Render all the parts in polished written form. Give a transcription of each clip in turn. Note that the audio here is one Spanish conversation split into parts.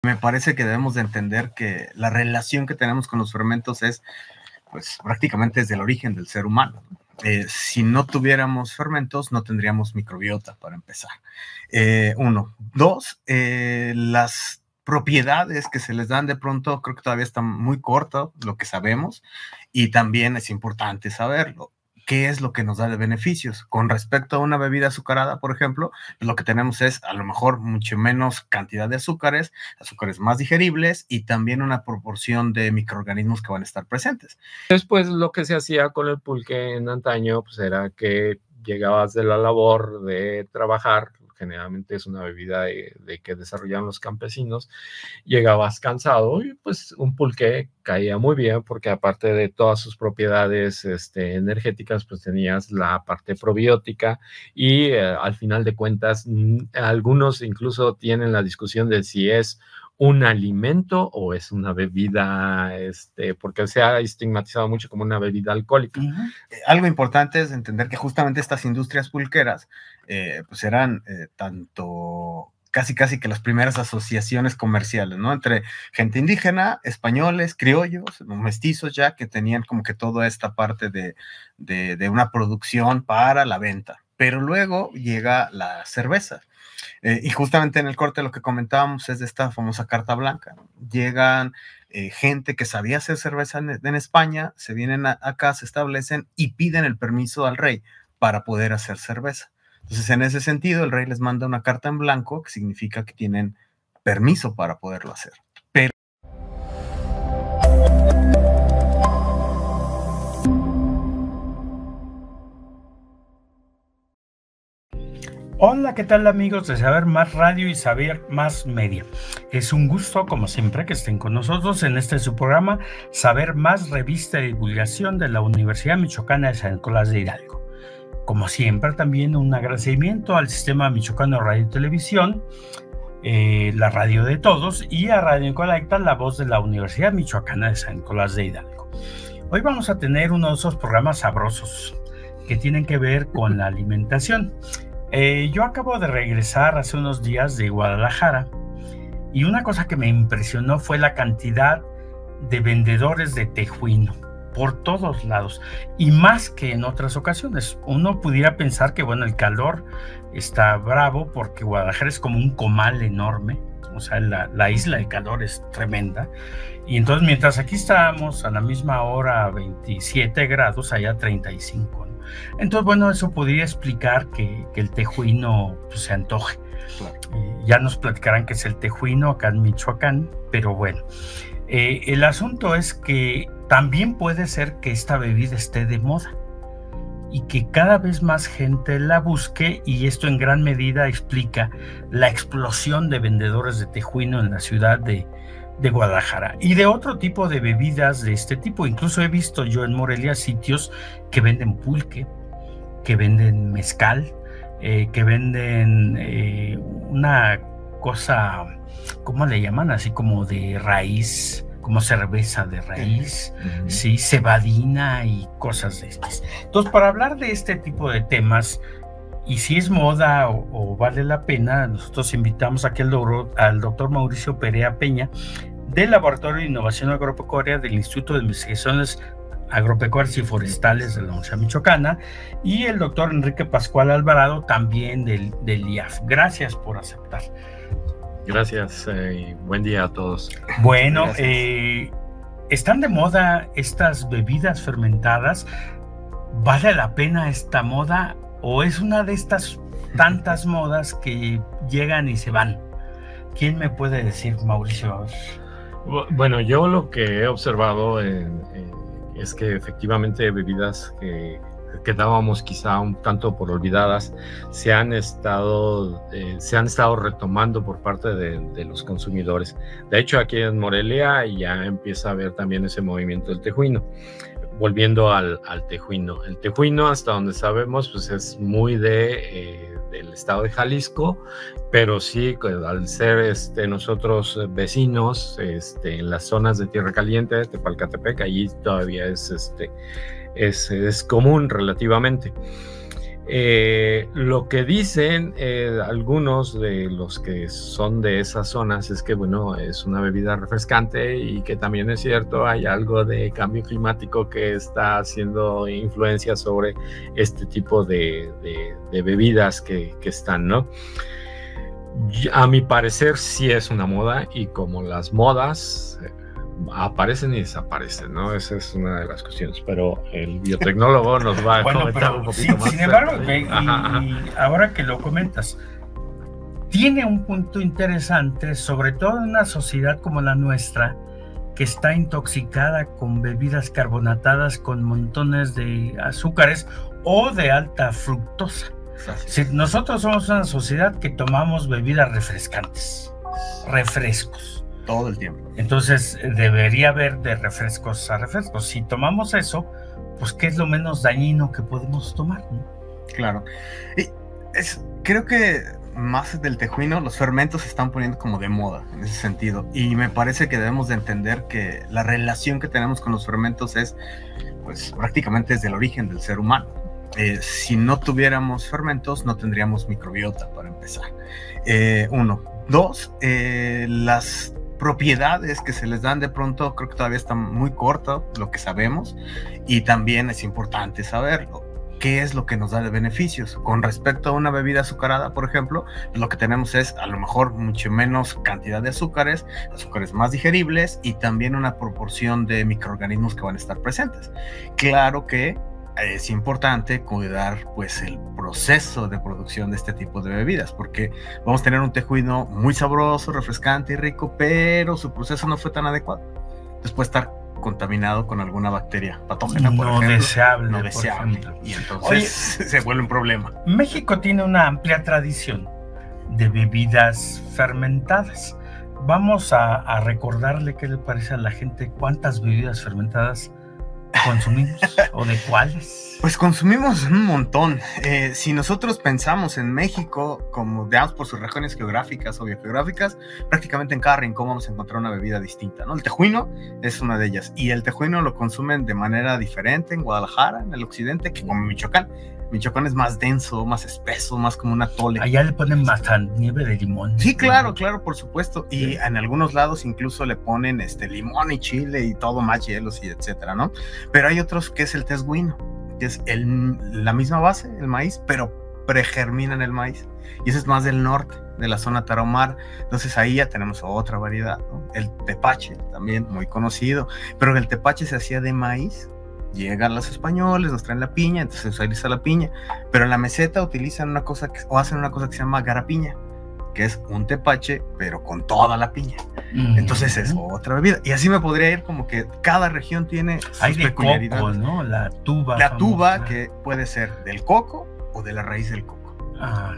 me parece que debemos de entender que la relación que tenemos con los fermentos es, pues, prácticamente desde el origen del ser humano. Si no tuviéramos fermentos, no tendríamos microbiota, para empezar. Uno. Dos, las propiedades que se les dan de pronto, creo que todavía está muy corto lo que sabemos, y también es importante saberlo. ¿Qué es lo que nos da de beneficios? Con respecto a una bebida azucarada, por ejemplo, lo que tenemos es a lo mejor mucho menos cantidad de azúcares más digeribles y también una proporción de microorganismos que van a estar presentes. Después lo que se hacía con el pulque en antaño, pues era que llegabas de la labor de trabajar, generalmente es una bebida de que desarrollaban los campesinos, llegabas cansado y pues un pulque caía muy bien porque aparte de todas sus propiedades energéticas, pues tenías la parte probiótica y al final de cuentas, algunos incluso tienen la discusión de si es un alimento o es una bebida, porque se ha estigmatizado mucho como una bebida alcohólica. Algo importante es entender que justamente estas industrias pulqueras, pues eran tanto casi que las primeras asociaciones comerciales, ¿no? Entre gente indígena, españoles, criollos, mestizos ya, que tenían como que toda esta parte de una producción para la venta. Pero luego llega la cerveza. Y justamente en el corte lo que comentábamos es de esta famosa carta blanca. Llegan gente que sabía hacer cerveza en España, se vienen acá, se establecen y piden el permiso al rey para poder hacer cerveza. Entonces, en ese sentido, el rey les manda una carta en blanco, que significa que tienen permiso para poderlo hacer. Pero hola, ¿qué tal amigos de Saber Más Radio y Saber Más Media? Es un gusto, como siempre, que estén con nosotros en su programa Saber Más, revista de divulgación de la Universidad Michoacana de San Nicolás de Hidalgo. Como siempre, también un agradecimiento al Sistema Michoacano de Radio y Televisión, la radio de todos, y a Radio Incolecta, la voz de la Universidad Michoacana de San Nicolás de Hidalgo. Hoy vamos a tener uno de esos programas sabrosos que tienen que ver con la alimentación. Yo acabo de regresar hace unos días de Guadalajara y una cosa que me impresionó fue la cantidad de vendedores de tejuino por todos lados y más que en otras ocasiones. Uno pudiera pensar que bueno, el calor está bravo porque Guadalajara es como un comal enorme, o sea, la isla de calor es tremenda, y entonces mientras aquí estábamos a la misma hora a 27 grados, allá 35, ¿no? Entonces, bueno, eso podría explicar que el tejuino pues, se antoje. Claro. Ya nos platicarán qué es el tejuino acá en Michoacán, pero bueno. El asunto es que también puede ser que esta bebida esté de moda y que cada vez más gente la busque, y esto en gran medida explica la explosión de vendedores de tejuino en la ciudad de Guadalajara y de otro tipo de bebidas de este tipo. Incluso he visto yo en Morelia sitios que venden pulque, que venden mezcal, que venden una cosa, ¿cómo le llaman? Así como de raíz, como cerveza de raíz, sí, cebadina y cosas de estas. Entonces, para hablar de este tipo de temas y si es moda o vale la pena, nosotros invitamos aquí al doctor Mauricio Perea Peña del Laboratorio de Innovación Agropecuaria del Instituto de Investigaciones Agropecuarias y Forestales de la Universidad Michoacana, y el doctor Enrique Pascual Alvarado, también del IAF. Gracias por aceptar. Gracias y buen día a todos. Bueno, ¿están de moda estas bebidas fermentadas? ¿Vale la pena esta moda o es una de estas tantas modas que llegan y se van? ¿Quién me puede decir, Mauricio? Bueno, yo lo que he observado es que efectivamente bebidas que dábamos quizá un tanto por olvidadas se han estado retomando por parte de los consumidores. De hecho, aquí en Morelia ya empieza a haber también ese movimiento del tejuino. Volviendo al tejuino. El tejuino, hasta donde sabemos, pues es muy del estado de Jalisco, pero sí, al ser nosotros vecinos en las zonas de Tierra Caliente, de Tepalcatepec, allí todavía es común relativamente. Lo que dicen algunos de los que son de esas zonas es que, bueno, es una bebida refrescante y que también es cierto, hay algo de cambio climático que está haciendo influencia sobre este tipo de bebidas que están, ¿no? A mi parecer sí es una moda, y como las modas aparecen y desaparecen, ¿no? Esa es una de las cuestiones, pero el biotecnólogo nos va a comentar un poquito más. Sin embargo, y ahora que lo comentas, tiene un punto interesante, sobre todo en una sociedad como la nuestra, que está intoxicada con bebidas carbonatadas con montones de azúcares o de alta fructosa. Si nosotros somos una sociedad que tomamos bebidas refrescantes, refrescos. Todo el tiempo. Entonces debería haber de refrescos a refrescos. Si tomamos eso, pues ¿qué es lo menos dañino que podemos tomar, ¿no? Claro. Y creo que más del tejuino, los fermentos se están poniendo como de moda en ese sentido. Y me parece que debemos de entender que la relación que tenemos con los fermentos es, pues, prácticamente desde el origen del ser humano. Si no tuviéramos fermentos, no tendríamos microbiota, para empezar. Uno. Dos, las propiedades que se les dan de pronto, creo que todavía está muy corto lo que sabemos, y también es importante saberlo. ¿Qué es lo que nos da de beneficios? Con respecto a una bebida azucarada, por ejemplo, lo que tenemos es a lo mejor mucho menos cantidad de azúcares más digeribles, y también una proporción de microorganismos que van a estar presentes. Claro que es importante cuidar, pues, el proceso de producción de este tipo de bebidas, porque vamos a tener un tejuino muy sabroso, refrescante y rico, pero su proceso no fue tan adecuado. Entonces puede estar contaminado con alguna bacteria patógena, por ejemplo. No deseable. Y entonces se vuelve un problema. México tiene una amplia tradición de bebidas fermentadas. Vamos a recordarle qué le parece a la gente, cuántas bebidas fermentadas consumimos o de cuáles. Pues consumimos un montón. Si nosotros pensamos en México, como digamos por sus regiones geográficas o biogeográficas, prácticamente en cada rincón vamos a encontrar una bebida distinta, ¿no? El tejuino es una de ellas, y el tejuino lo consumen de manera diferente en Guadalajara, en el occidente, que como en Michoacán. Michoacán es más denso, más espeso, más como un atole. Allá le ponen más nieve de limón. Sí, claro, por supuesto. Y en algunos lados incluso le ponen limón y chile y todo, más hielos y etcétera, ¿no? Pero hay otros que es el tesguino, que es la misma base, el maíz, pero pregerminan el maíz. Y ese es más del norte, de la zona tarahumara. Entonces ahí ya tenemos otra variedad, ¿no? El tepache, también muy conocido, pero el tepache se hacía de maíz. Llegan los españoles, nos traen la piña, entonces se utiliza la piña, pero en la meseta utilizan hacen una cosa que se llama garapiña, que es un tepache, pero con toda la piña. Entonces es otra bebida. Y así me podría ir, como que cada región tiene sus peculiaridades. Coco, ¿no? La tuba. La tuba, que puede ser del coco o de la raíz del coco.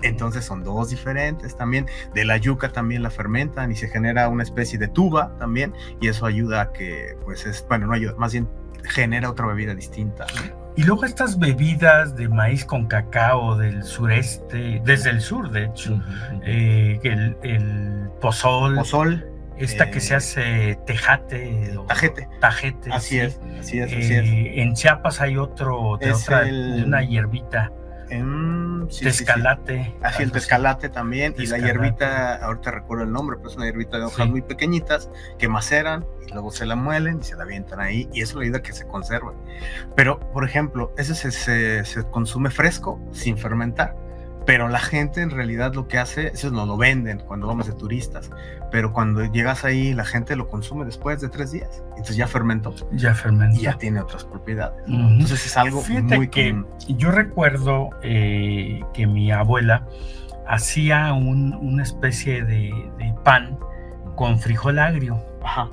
Entonces son dos diferentes también. De la yuca también la fermentan y se genera una especie de tuba también, y eso ayuda a que, pues no ayuda, más bien genera otra bebida distinta, ¿no? Y luego estas bebidas de maíz con cacao del sureste, desde el sur de hecho, el pozol, esta que se hace tejate, tajete. Así es. En Chiapas hay otro de una hierbita. Tezcalate. Así el tezcalate también. Y la hierbita, ahorita recuerdo el nombre, pero es una hierbita de hojas muy pequeñitas que maceran y luego se la muelen y se la avientan ahí, y eso le ayuda a que se conserve. Pero, por ejemplo, ese se consume fresco, sin fermentar. Pero la gente en realidad lo que hace, eso no lo venden cuando vamos de turistas, pero cuando llegas ahí la gente lo consume después de 3 días, entonces ya fermentó. Y ya tiene otras propiedades. Entonces es algo muy común. Yo recuerdo que mi abuela hacía una especie de pan con frijol agrio,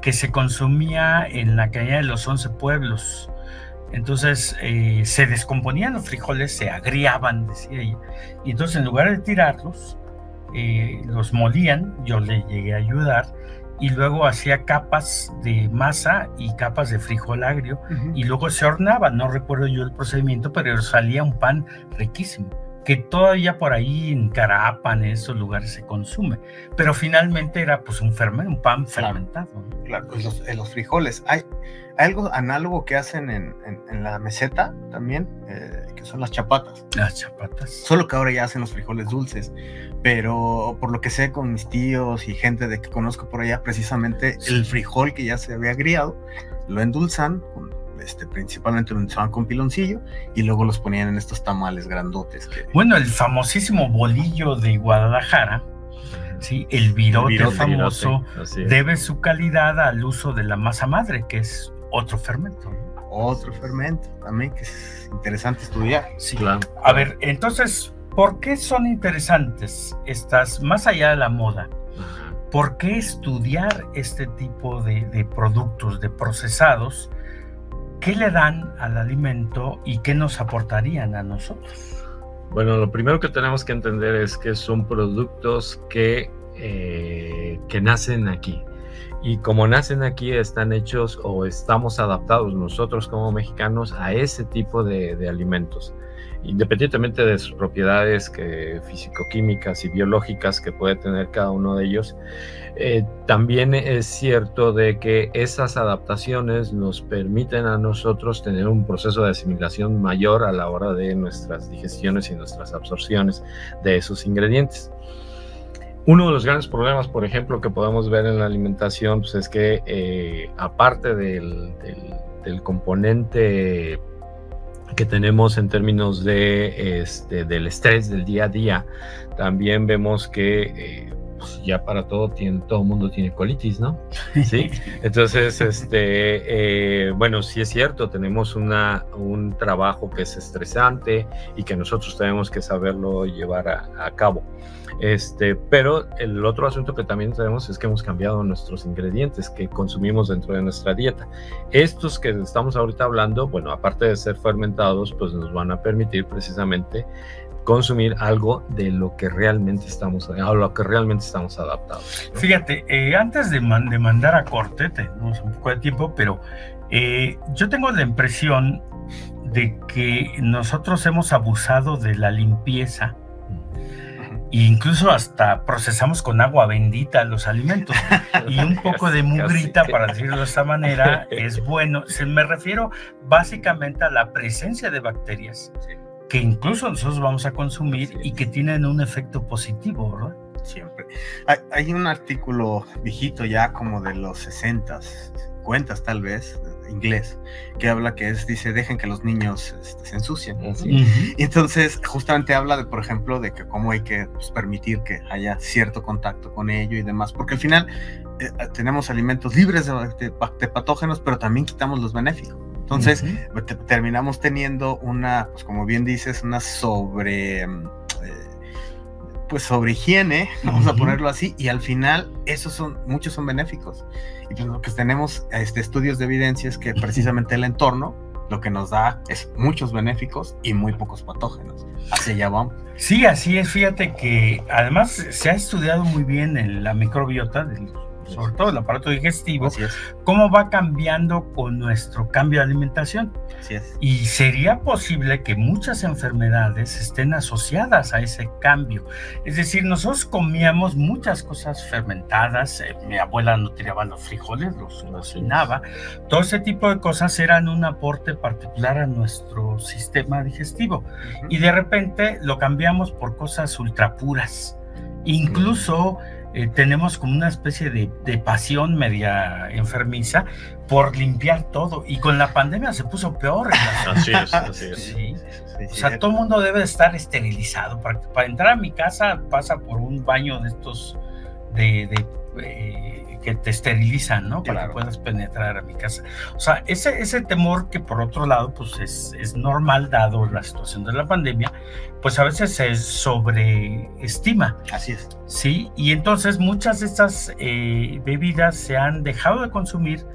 que se consumía en la cañada de los 11 pueblos. Entonces se descomponían los frijoles, se agriaban, decía ella, y entonces en lugar de tirarlos, los molían. Yo le llegué a ayudar, y luego hacía capas de masa y capas de frijol agrio, y luego se hornaba. No recuerdo yo el procedimiento, pero salía un pan riquísimo, que todavía por ahí en Carapan, en esos lugares se consume, pero finalmente era pues un pan fermentado, ¿no? Claro, pues los frijoles, hay algo análogo que hacen en la meseta también, que son las chapatas. Las chapatas. Solo que ahora ya hacen los frijoles dulces, pero por lo que sé con mis tíos y gente de que conozco por allá, precisamente el frijol que ya se había agriado, lo endulzan, principalmente lo endulzaban con piloncillo y luego los ponían en estos tamales grandotes. Bueno, el famosísimo bolillo de Guadalajara, ¿sí? El virote famoso, debe su calidad al uso de la masa madre, que es otro fermento, ¿no? Otro fermento también, que es interesante estudiar. Sí, claro. A ver, entonces, ¿por qué son interesantes estas, más allá de la moda? ¿Por qué estudiar este tipo de productos, de procesados? ¿Qué le dan al alimento y qué nos aportarían a nosotros? Bueno, lo primero que tenemos que entender es que son productos que nacen aquí. Y como nacen aquí, están hechos o estamos adaptados nosotros como mexicanos a ese tipo de alimentos, independientemente de sus propiedades físico-químicas y biológicas que puede tener cada uno de ellos. También es cierto de que esas adaptaciones nos permiten a nosotros tener un proceso de asimilación mayor a la hora de nuestras digestiones y nuestras absorciones de esos ingredientes. Uno de los grandes problemas, por ejemplo, que podemos ver en la alimentación, pues es que aparte del componente que tenemos en términos del estrés del día a día, también vemos que pues ya para todo el mundo tiene colitis, ¿no? Sí. Entonces, bueno, sí es cierto, tenemos un trabajo que es estresante y que nosotros tenemos que saberlo llevar a cabo. Pero el otro asunto que también tenemos es que hemos cambiado nuestros ingredientes que consumimos dentro de nuestra dieta. Estos que estamos ahorita hablando, bueno, aparte de ser fermentados, pues nos van a permitir precisamente consumir algo de lo que realmente estamos adaptados, ¿no? Fíjate, antes de mandar a corte, tenemos un poco de tiempo, pero yo tengo la impresión de que nosotros hemos abusado de la limpieza. E incluso hasta procesamos con agua bendita los alimentos y un poco de mugrita, para decirlo de esta manera, es bueno. Me refiero básicamente a la presencia de bacterias que incluso nosotros vamos a consumir y que tienen un efecto positivo, ¿verdad? Siempre. Hay un artículo viejito ya como de los 60s, 50s tal vez, inglés, que habla dice, dejen que los niños se ensucien. Y entonces justamente habla de, por ejemplo, de que cómo hay que permitir que haya cierto contacto con ello y demás, porque al final tenemos alimentos libres de patógenos, pero también quitamos los benéficos. Entonces terminamos teniendo pues como bien dices, una sobre higiene, vamos a ponerlo así, y al final muchos son benéficos. Y pues lo que tenemos estudios de evidencia es que precisamente el entorno lo que nos da es muchos benéficos y muy pocos patógenos. Hacia allá vamos. Sí, así es. Fíjate que además se ha estudiado muy bien en la microbiota, sobre todo el aparato digestivo, cómo va cambiando con nuestro cambio de alimentación. Así es. Y sería posible que muchas enfermedades estén asociadas a ese cambio. Es decir, nosotros comíamos muchas cosas fermentadas, mi abuela no tiraba los frijoles, los cocinaba. Todo ese tipo de cosas eran un aporte particular a nuestro sistema digestivo. Y de repente lo cambiamos por cosas ultrapuras. Incluso tenemos como una especie de pasión media enfermiza por limpiar todo, y con la pandemia se puso peor. Así es. Sí. O sea, todo el mundo debe estar esterilizado. Para entrar a mi casa pasa por un baño de estos que te esterilizan, ¿no? Para que puedas penetrar a mi casa. O sea, ese temor, que por otro lado pues es normal dado la situación de la pandemia, pues a veces se sobreestima. Así es. Sí, y entonces muchas de estas bebidas se han dejado de consumir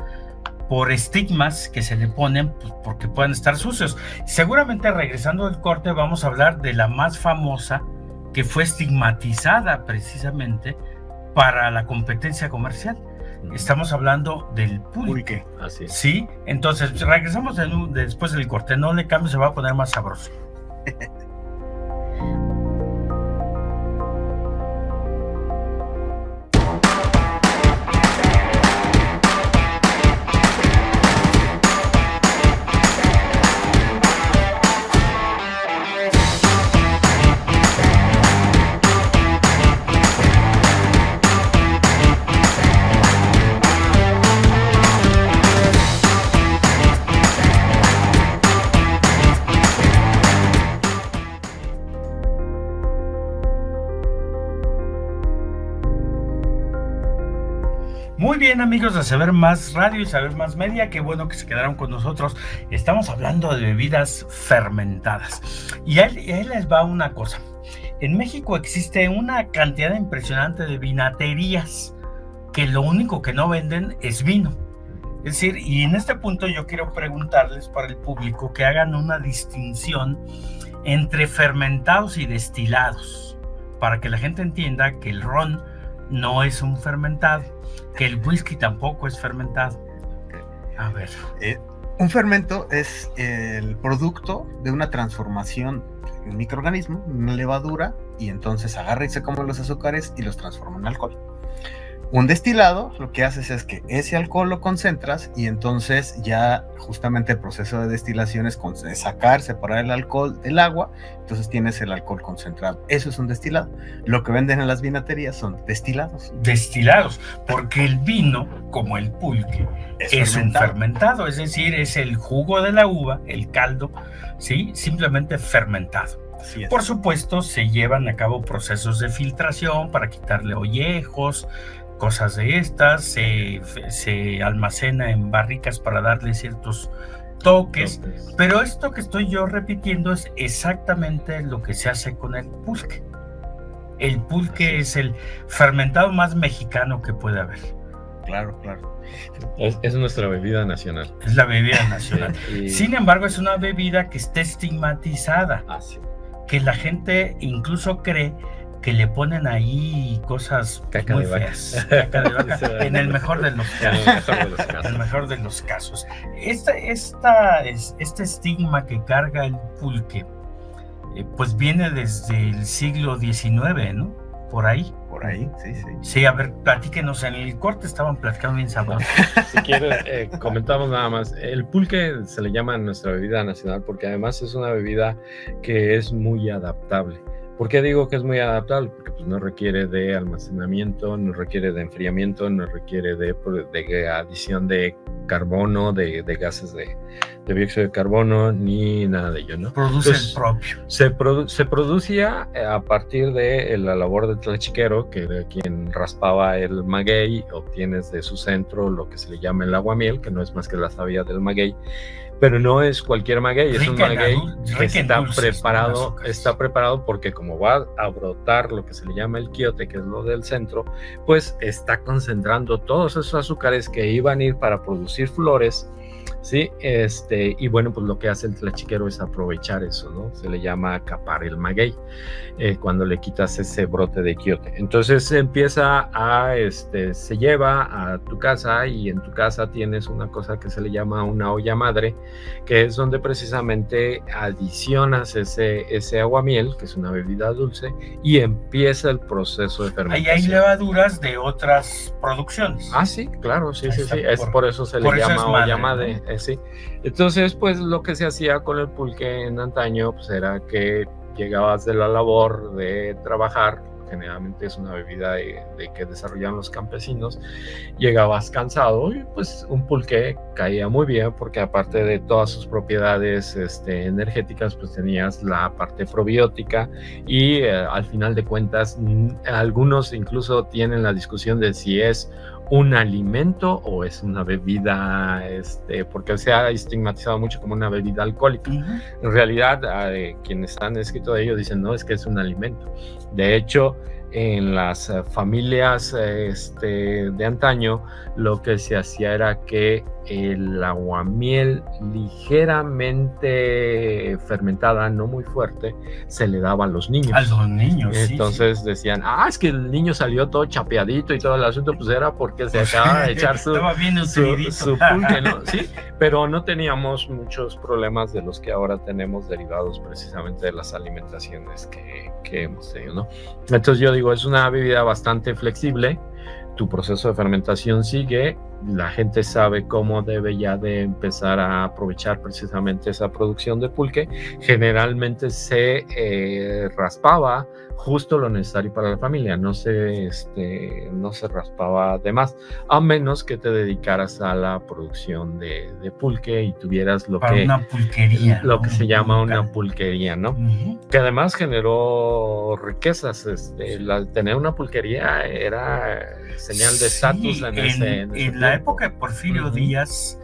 por estigmas que se le ponen, pues, porque pueden estar sucios. Seguramente, regresando del corte, vamos a hablar de la más famosa, que fue estigmatizada precisamente para la competencia comercial. Estamos hablando del pulque. Así es. Sí, entonces regresamos después del corte. No le cambies, se va a poner más sabroso. Muy bien, amigos de Saber Más Radio y Saber Más Media, qué bueno que se quedaron con nosotros. Estamos hablando de bebidas fermentadas. Y ahí les va una cosa. En México existe una cantidad impresionante de vinaterías que lo único que no venden es vino. Es decir, y en este punto yo quiero preguntarles para el público que hagan una distinción entre fermentados y destilados, para que la gente entienda que el ron no es un fermentado, que el whisky tampoco es fermentado. A ver. Un fermento es el producto de una transformación en un microorganismo, una levadura, y entonces agarra y se come los azúcares y los transforma en alcohol. Un destilado, lo que haces es que ese alcohol lo concentras y entonces ya justamente el proceso de destilación es sacar, separar el alcohol del agua, entonces tienes el alcohol concentrado. Eso es un destilado. Lo que venden en las vinaterías son destilados. Destilados, porque el vino, como el pulque, es un fermentado, es decir, es el jugo de la uva, el caldo, ¿sí? Simplemente fermentado. Por supuesto, se llevan a cabo procesos de filtración para quitarle ollejos, cosas de estas, se almacena en barricas para darle ciertos toques, pero esto que estoy yo repitiendo es exactamente lo que se hace con el pulque. El pulque es el fermentado más mexicano que puede haber. Claro, claro. Es nuestra bebida nacional. Es la bebida nacional. Sí, sin embargo, es una bebida que está estigmatizada. Sí. Que la gente incluso cree que le ponen ahí cosas caca muy de feas. Caca de vaca, en el mejor de los casos. En el mejor de los casos. Este estigma que carga el pulque, pues viene desde el siglo XIX, ¿no? Por ahí. Por ahí, sí, sí. Sí, a ver, platíquenos, en el corte estaban platicando bien sabroso. Si quieres, comentamos nada más. El pulque se le llama nuestra bebida nacional porque además es una bebida que es muy adaptable. ¿Por qué digo que es muy adaptable? Porque pues, no requiere de almacenamiento, no requiere de enfriamiento, no requiere de adición de carbono, de gases de dióxido de carbono, ni nada de ello, ¿no? Produce el propio. Se producía a partir de la labor del tlachiquero, que era quien raspaba el maguey. Obtienes de su centro lo que se le llama el aguamiel, que no es más que la savia del maguey. Pero no es cualquier maguey, es un maguey que está preparado porque como va a brotar lo que se le llama el quiote, que es lo del centro, pues está concentrando todos esos azúcares que iban a ir para producir flores, ¿sí? Y bueno, pues lo que hace el tlachiquero es aprovechar eso, ¿no? Se le llama capar el maguey, cuando le quitas ese brote de quiote. Entonces se lleva a tu casa y en tu casa tienes una cosa que se le llama una olla madre, que es donde precisamente adicionas ese aguamiel, que es una bebida dulce, y empieza el proceso de fermentación. Ahí hay levaduras de otras producciones. Sí, claro, sí. Por eso se le llama olla madre, ¿no? Sí. Entonces, pues lo que se hacía con el pulque en antaño, pues era que llegabas de la labor de trabajar, generalmente es una bebida de que desarrollan los campesinos, llegabas cansado y pues un pulque caía muy bien porque aparte de todas sus propiedades energéticas, pues tenías la parte probiótica y al final de cuentas algunos incluso tienen la discusión de si es un alimento o es una bebida, porque se ha estigmatizado mucho como una bebida alcohólica. En realidad, quienes han escrito de ello dicen, no, es que es un alimento. De hecho, en las familias de antaño, lo que se hacía era que el aguamiel ligeramente fermentada, no muy fuerte, se le daba a los niños. A los niños, entonces sí. Decían, es que el niño salió todo chapeadito y todo el asunto, pues era porque se acaba de echar su pulque, ¿no? Sí, pero no teníamos muchos problemas de los que ahora tenemos derivados precisamente de las alimentaciones que hemos tenido, ¿no? Entonces yo digo, es una bebida bastante flexible, tu proceso de fermentación sigue, la gente sabe cómo debe ya de empezar a aprovechar precisamente esa producción de pulque. Generalmente se raspaba justo lo necesario para la familia, no se raspaba de más, a menos que te dedicaras a la producción de pulque y tuvieras una pulquería, lo que se llama una pulquería, ¿no? Que además generó riquezas. Tener una pulquería era señal de estatus en la época de Porfirio Díaz,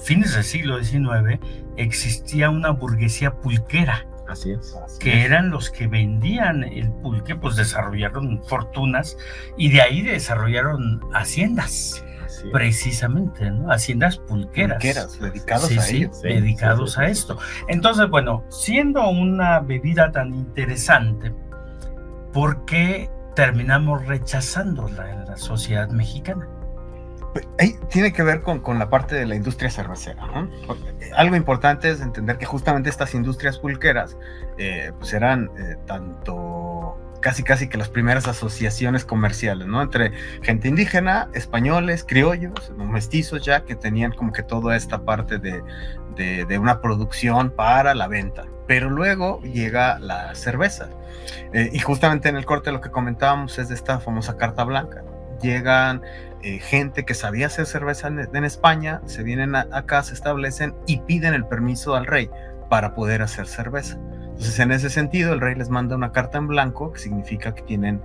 fines del siglo XIX, existía una burguesía pulquera. Así es. Eran los que vendían el pulque, pues desarrollaron fortunas y de ahí desarrollaron haciendas. Precisamente, ¿no? Haciendas pulqueras. Dedicados a ello. Dedicados a esto. Entonces, bueno, siendo una bebida tan interesante, ¿por qué terminamos rechazándola en la sociedad mexicana? Ahí tiene que ver con la parte de la industria cervecera, ¿no? Algo importante es entender que justamente estas industrias pulqueras pues eran tanto casi que las primeras asociaciones comerciales, ¿no? Entre gente indígena, españoles, criollos, mestizos ya, que tenían como que toda esta parte de una producción para la venta. Pero luego llega la cerveza. Y justamente en el corte lo que comentábamos es de esta famosa carta blanca. Llegan gente que sabía hacer cerveza en España, se vienen acá, se establecen y piden el permiso al rey para poder hacer cerveza. Entonces, en ese sentido, el rey les manda una carta en blanco, que significa que tienen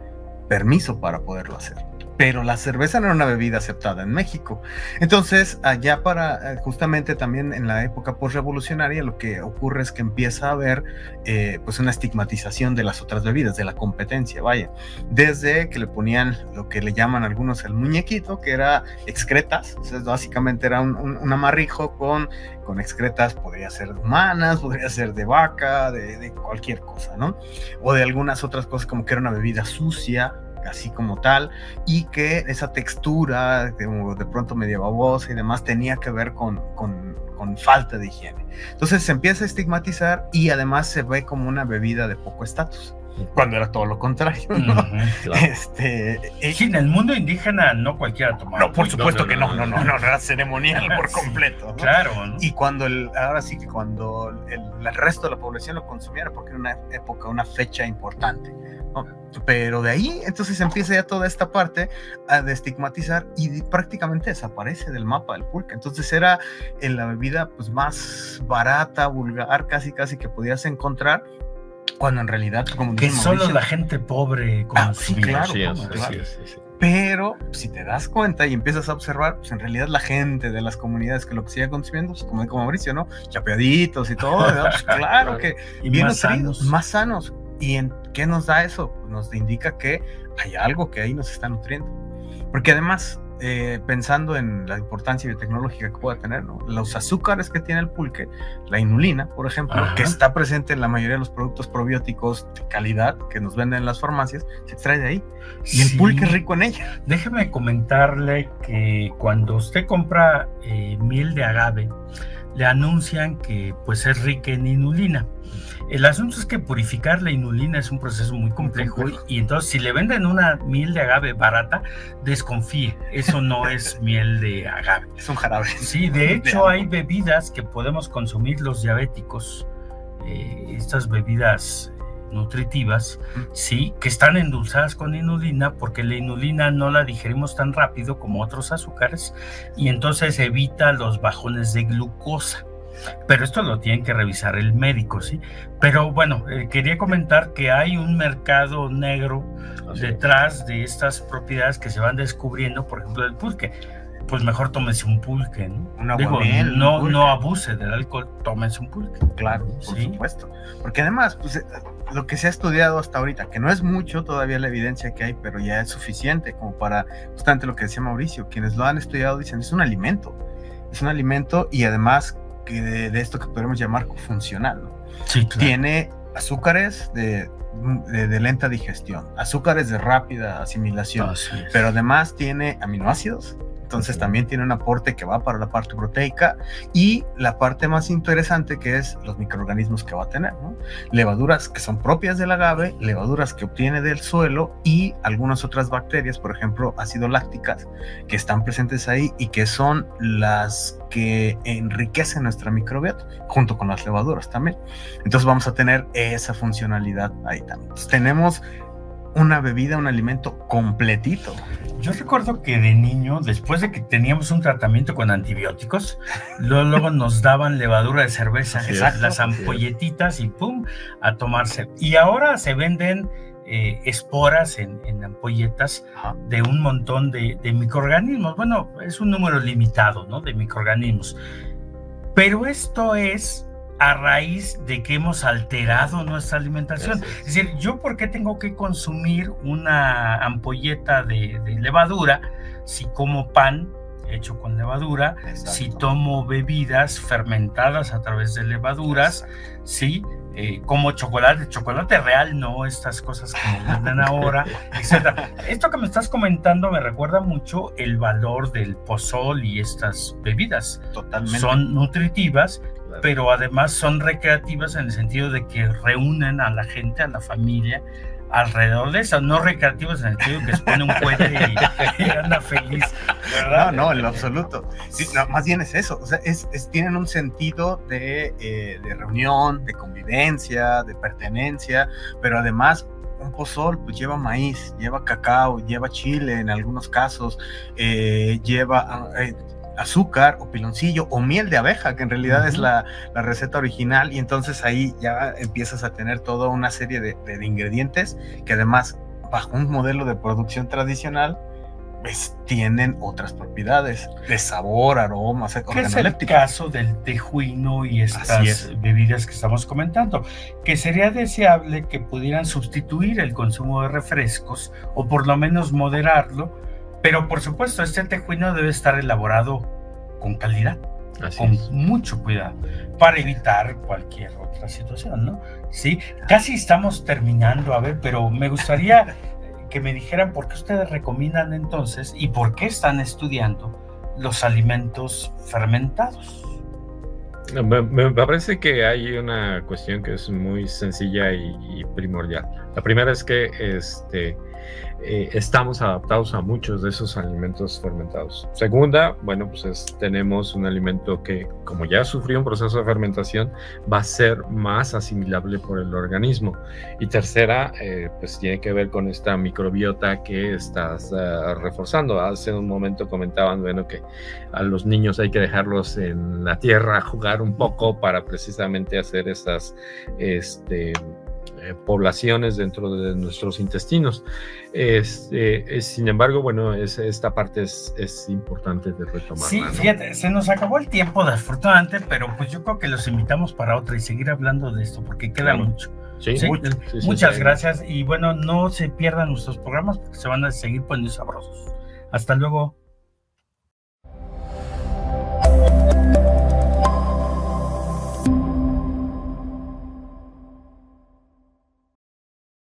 permiso para poderlo hacer. Pero la cerveza no era una bebida aceptada en México. Entonces, allá justamente también en la época postrevolucionaria, lo que ocurre es que empieza a haber pues una estigmatización de las otras bebidas, de la competencia, vaya. Desde que le ponían lo que le llaman algunos el muñequito, que era excretas. Entonces, básicamente era un amarrijo con excretas, podría ser humanas, podría ser de vaca, de cualquier cosa, ¿no? O de algunas otras cosas, como que era una bebida sucia, así como tal, y que esa textura de pronto medio babosa y demás tenía que ver con falta de higiene. Entonces se empieza a estigmatizar y además se ve como una bebida de poco estatus, cuando era todo lo contrario, ¿no? Claro. Sí, en el mundo indígena no cualquiera tomaba. No, por supuesto que no, era ceremonial por completo, ¿no? Claro, ¿no? Y cuando ahora sí que cuando el resto de la población lo consumiera, porque era una época, una fecha importante, ¿no? Pero de ahí entonces empieza ya toda esta parte de estigmatizar y prácticamente desaparece del mapa del pulque. Entonces era la bebida pues más barata, vulgar, casi que podías encontrar, cuando en realidad, como que solo la gente pobre consumía. Sí, claro. Sí. Pero si te das cuenta y empiezas a observar, pues en realidad la gente de las comunidades que lo que sigue consumiendo, pues como Mauricio, ¿no? Chapeaditos y todo, pues claro que y bien más nutridos, más sanos. ¿Y en qué nos da eso? Pues nos indica que hay algo que ahí nos está nutriendo. Porque además, pensando en la importancia biotecnológica que pueda tener, ¿no? Los azúcares que tiene el pulque, la inulina, por ejemplo, que está presente en la mayoría de los productos probióticos de calidad que nos venden en las farmacias, se extrae de ahí. Y el pulque es rico en ella. Déjeme comentarle que cuando usted compra miel de agave, le anuncian que pues es rica en inulina. El asunto es que purificar la inulina es un proceso muy complejo y entonces si le venden una miel de agave barata, desconfíe, eso no es miel de agave. Es un jarabe. Sí, de hecho hay bebidas que podemos consumir los diabéticos, estas bebidas nutritivas, sí, que están endulzadas con inulina, porque la inulina no la digerimos tan rápido como otros azúcares y entonces evita los bajones de glucosa. Pero esto lo tienen que revisar el médico, ¿sí? Pero bueno, quería comentar que hay un mercado negro detrás de estas propiedades que se van descubriendo, por ejemplo, el pulque. Pues mejor tómense un pulque, ¿no? No abuse del alcohol, tómense un pulque. Claro, por supuesto. Porque además, pues, lo que se ha estudiado hasta ahorita, que no es mucho todavía la evidencia que hay, pero ya es suficiente como para, justamente lo que decía Mauricio, quienes lo han estudiado dicen, es un alimento y además de esto que podemos llamar funcional, ¿no? Sí, claro. Tiene azúcares de lenta digestión, azúcares de rápida asimilación, pero además tiene aminoácidos, Entonces también tiene un aporte que va para la parte proteica y la parte más interesante que es los microorganismos que va a tener, ¿no? Levaduras que son propias del agave, levaduras que obtiene del suelo y algunas otras bacterias, por ejemplo, ácido lácticas, que están presentes ahí y que son las que enriquecen nuestra microbiota, junto con las levaduras también. Entonces vamos a tener esa funcionalidad ahí también. Entonces, tenemos una bebida, un alimento completito. Yo recuerdo que de niño, después de que teníamos un tratamiento con antibióticos, luego nos daban levadura de cerveza, las ampolletitas y pum, a tomarse. Y ahora se venden esporas en ampolletas de un montón de microorganismos. Bueno, es un número limitado, ¿no?, de microorganismos. Pero esto es a raíz de que hemos alterado nuestra alimentación. Es decir, ¿yo por qué tengo que consumir una ampolleta de levadura si como pan hecho con levadura, si tomo bebidas fermentadas a través de levaduras, ¿sí? Como chocolate real, no estas cosas que nos venden ahora, etc. Esto que me estás comentando me recuerda mucho el valor del pozol y estas bebidas. Totalmente. Son nutritivas, pero además son recreativas en el sentido de que reúnen a la gente, a la familia, alrededor de eso, no recreativos en el sentido que se pone un cohete y anda feliz, ¿verdad? No, en lo absoluto. Sí, no, más bien es eso, o sea, tienen un sentido de reunión, de convivencia, de pertenencia, pero además un pozol pues lleva maíz, lleva cacao, lleva chile en algunos casos, lleva azúcar o piloncillo o miel de abeja, que en realidad es la receta original, y entonces ahí ya empiezas a tener toda una serie de ingredientes que además bajo un modelo de producción tradicional pues tienen otras propiedades de sabor, aromas, que es el caso del tejuino y estas bebidas que estamos comentando, que sería deseable que pudieran sustituir el consumo de refrescos o por lo menos moderarlo. Pero por supuesto, este tejuino debe estar elaborado con calidad, con mucho cuidado, para evitar cualquier otra situación, ¿no? Sí, casi estamos terminando, a ver, pero me gustaría que me dijeran por qué ustedes recomiendan entonces y por qué están estudiando los alimentos fermentados. Me parece que hay una cuestión que es muy sencilla y primordial. La primera es que estamos adaptados a muchos de esos alimentos fermentados. Segunda, bueno, pues tenemos un alimento que, como ya sufrió un proceso de fermentación, va a ser más asimilable por el organismo. Y tercera, pues tiene que ver con esta microbiota que estás reforzando. Hace un momento comentaban, bueno, que a los niños hay que dejarlos en la tierra jugar un poco para precisamente hacer esas poblaciones dentro de nuestros intestinos. Sin embargo, bueno, esta parte es importante de retomar. Sí, ¿no? Fíjate, se nos acabó el tiempo, desafortunadamente, pero pues yo creo que los invitamos para otra y seguir hablando de esto, porque queda mucho. Sí, muchas gracias, y bueno, no se pierdan nuestros programas porque se van a seguir poniendo sabrosos. Hasta luego.